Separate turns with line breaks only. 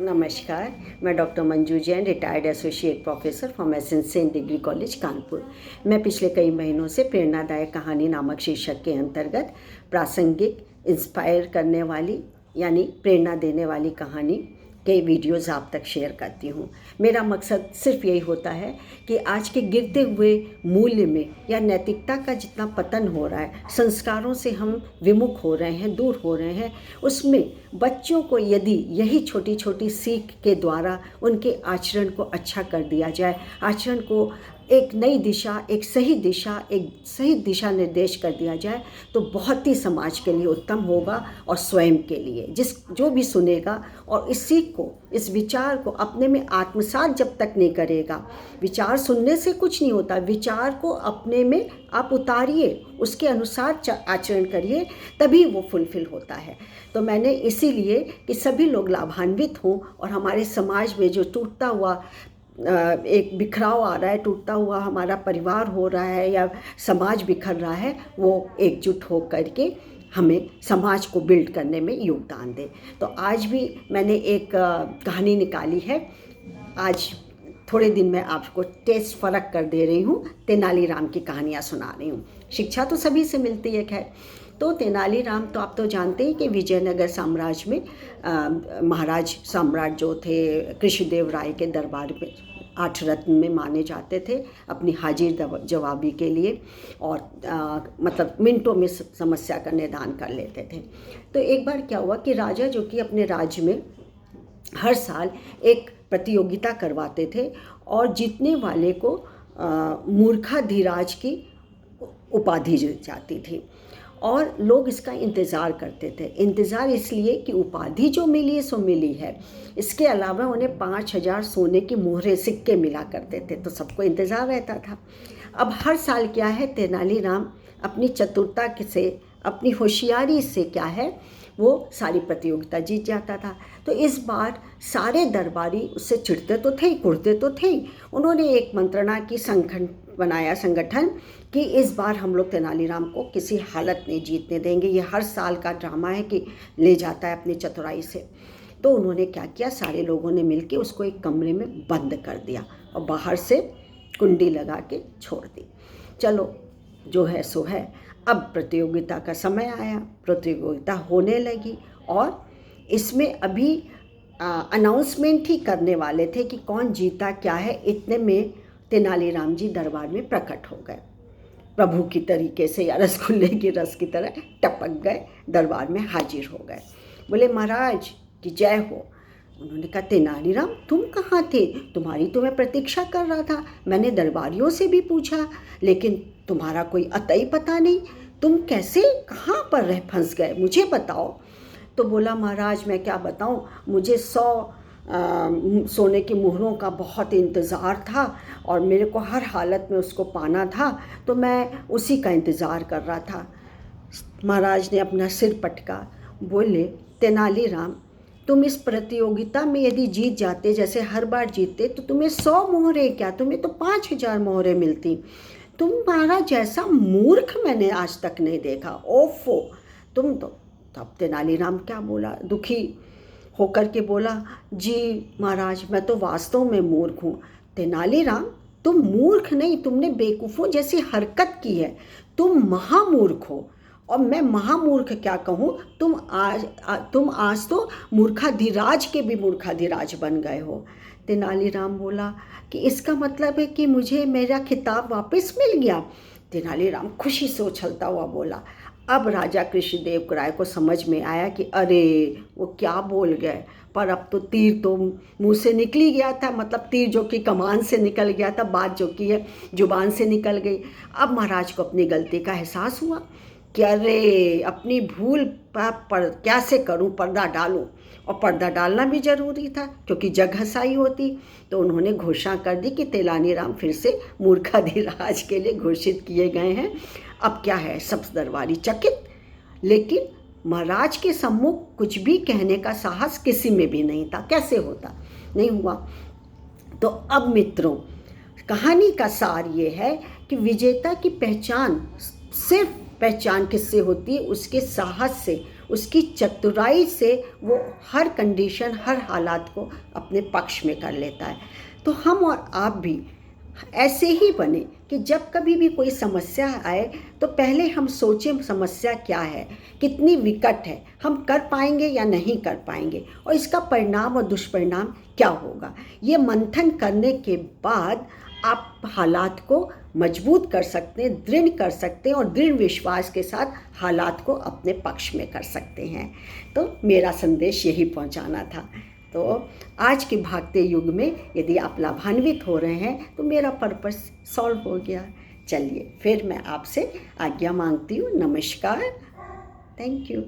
नमस्कार। मैं doctor Manju Jain, retired associate professor from essential degree college Kanpur. मैं पिछले कई महीनों से प्रेरणादायक कहानी नामक शीर्षक के अंतर्गत प्रासंगिक, इंस्पायर करने वाली यानी प्रेरणा देने वाली कहानी के वीडियोज़ आप तक शेयर करती हूँ। मेरा मकसद सिर्फ यही होता है कि आज के गिरते हुए मूल्य में या नैतिकता का जितना पतन हो रहा है, संस्कारों से हम विमुख हो रहे हैं, दूर हो रहे हैं, उसमें बच्चों को यदि यही छोटी छोटी सीख के द्वारा उनके आचरण को अच्छा कर दिया जाए, आचरण को एक नई दिशा, एक सही दिशा निर्देश कर दिया जाए, तो बहुत ही समाज के लिए उत्तम होगा और स्वयं के लिए जो भी सुनेगा और इस सीख को, इस विचार को अपने में आत्मसात जब तक नहीं करेगा। विचार सुनने से कुछ नहीं होता, विचार को अपने में आप उतारिए, उसके अनुसार आचरण करिए, तभी वो फुलफिल होता है। तो मैंने इसीलिए कि सभी लोग लाभान्वित हों और हमारे समाज में जो टूटता हुआ एक बिखराव आ रहा है, टूटता हुआ हमारा परिवार हो रहा है या समाज बिखर रहा है, वो एकजुट हो करके हमें समाज को बिल्ड करने में योगदान दे। तो आज भी मैंने एक कहानी निकाली है। आज थोड़े दिन में आपको टेस्ट फ़र्क कर दे रही हूँ, तेनालीराम की कहानियाँ सुना रही हूँ। शिक्षा तो सभी से मिलती है खैर। तो तेनालीराम तो आप तो जानते हैं कि विजयनगर साम्राज्य में महाराज सम्राट जो थे, कृष्णदेव राय के दरबार में 8 रत्न में माने जाते थे अपनी हाजिर जवाबी के लिए, और मतलब मिनटों में समस्या का निदान कर लेते थे। तो एक बार क्या हुआ कि राजा जो कि अपने राज्य में हर साल एक प्रतियोगिता करवाते थे और जीतने वाले को मूर्खाधिराज की उपाधि दी जाती थी और लोग इसका इंतज़ार करते थे। इंतज़ार इसलिए कि उपाधि जो मिली है सो मिली है, इसके अलावा उन्हें 5,000 सोने की मोहरे सिक्के मिला करते थे, तो सबको इंतज़ार रहता था। अब हर साल क्या है, तेनालीराम अपनी चतुरता से, अपनी होशियारी से क्या है, वो सारी प्रतियोगिता जीत जाता था। तो इस बार सारे दरबारी उससे चिढ़ते तो थे, कुढ़ते तो थे। उन्होंने एक मंत्रणा की संगठन कि इस बार हम लोग तेनालीराम को किसी हालत में जीतने देंगे, ये हर साल का ड्रामा है कि ले जाता है अपनी चतुराई से। तो उन्होंने क्या किया, सारे लोगों ने मिलकर उसको एक कमरे में बंद कर दिया और बाहर से कुंडी लगा के छोड़ दी। चलो जो है सो है। अब प्रतियोगिता का समय आया, प्रतियोगिता होने लगी और इसमें अभी अनाउंसमेंट ही करने वाले थे कि कौन जीता क्या है। इतने में तेनालीराम जी दरबार में प्रकट हो गए, प्रभु की तरीके से या रसगुल्ले की रस की तरह टपक गए, दरबार में हाजिर हो गए। बोले महाराज की जय हो। उन्होंने कहा तेनालीराम तुम कहाँ थे, तुम्हारी तो मैं प्रतीक्षा कर रहा था। मैंने दरबारियों से भी पूछा लेकिन तुम्हारा कोई अतई पता नहीं, तुम कैसे कहाँ पर रह फंस गए, मुझे बताओ। तो बोला महाराज मैं क्या बताऊँ, मुझे 100 सोने की मोहरों का बहुत इंतज़ार था और मेरे को हर हालत में उसको पाना था, तो मैं उसी का इंतज़ार कर रहा था। महाराज ने अपना सिर पटका, बोले तेनालीराम तुम इस प्रतियोगिता में यदि जीत जाते, जैसे हर बार जीतते, तो तुम्हें 100 मोहरे क्या, तुम्हें तो 5,000 मोहरे मिलती। तुम्हारा जैसा मूर्ख मैंने आज तक नहीं देखा, ओफो तुम तो। तब तेनालीराम क्या बोला, दुखी होकर के बोला, जी महाराज मैं तो वास्तव में मूर्ख हूँ। तेनालीराम तुम मूर्ख नहीं, तुमने बेवकूफ़ों जैसी हरकत की है, तुम महामूर्ख हो। और मैं महामूर्ख क्या कहूँ, तुम आज तो मूर्खाधिराज के भी मूर्खाधिराज बन गए हो। तेनालीराम बोला कि इसका मतलब है कि मुझे मेरा खिताब वापस मिल गया। तेनालीराम खुशी से उछलता हुआ बोला। अब राजा कृष्णदेव राय को समझ में आया कि अरे वो क्या बोल गए, पर अब तो तीर तो मुंह से निकल ही गया था, मतलब तीर जो कि कमान से निकल गया था, बात जो कि है जुबान से निकल गई। अब महाराज को अपनी गलती का एहसास हुआ कि अरे अपनी भूल पर कैसे करूं, पर्दा डालूं, और पर्दा डालना भी ज़रूरी था क्योंकि जग हंसाई होती। तो उन्होंने घोषणा कर दी कि तेनालीराम फिर से मूर्खाधिराज के लिए घोषित किए गए हैं। अब क्या है, सब दरबारी चकित, लेकिन महाराज के सम्मुख कुछ भी कहने का साहस किसी में भी नहीं था। कैसे होता, नहीं हुआ। तो अब मित्रों कहानी का सार ये है कि विजेता की पहचान सिर्फ पहचान किससे होती है, उसके साहस से, उसकी चतुराई से वो हर कंडीशन, हर हालात को अपने पक्ष में कर लेता है। तो हम और आप भी ऐसे ही बने कि जब कभी भी कोई समस्या आए तो पहले हम सोचें समस्या क्या है, कितनी विकट है, हम कर पाएंगे या नहीं कर पाएंगे, और इसका परिणाम और दुष्परिणाम क्या होगा। ये मंथन करने के बाद आप हालात को मजबूत कर सकते हैं, दृढ़ कर सकते हैं, और दृढ़ विश्वास के साथ हालात को अपने पक्ष में कर सकते हैं। तो मेरा संदेश यही पहुंचाना था। तो आज के भागते युग में यदि आप लाभान्वित हो रहे हैं तो मेरा पर्पस सॉल्व हो गया। चलिए फिर मैं आपसे आज्ञा मांगती हूँ। नमस्कार। Thank you.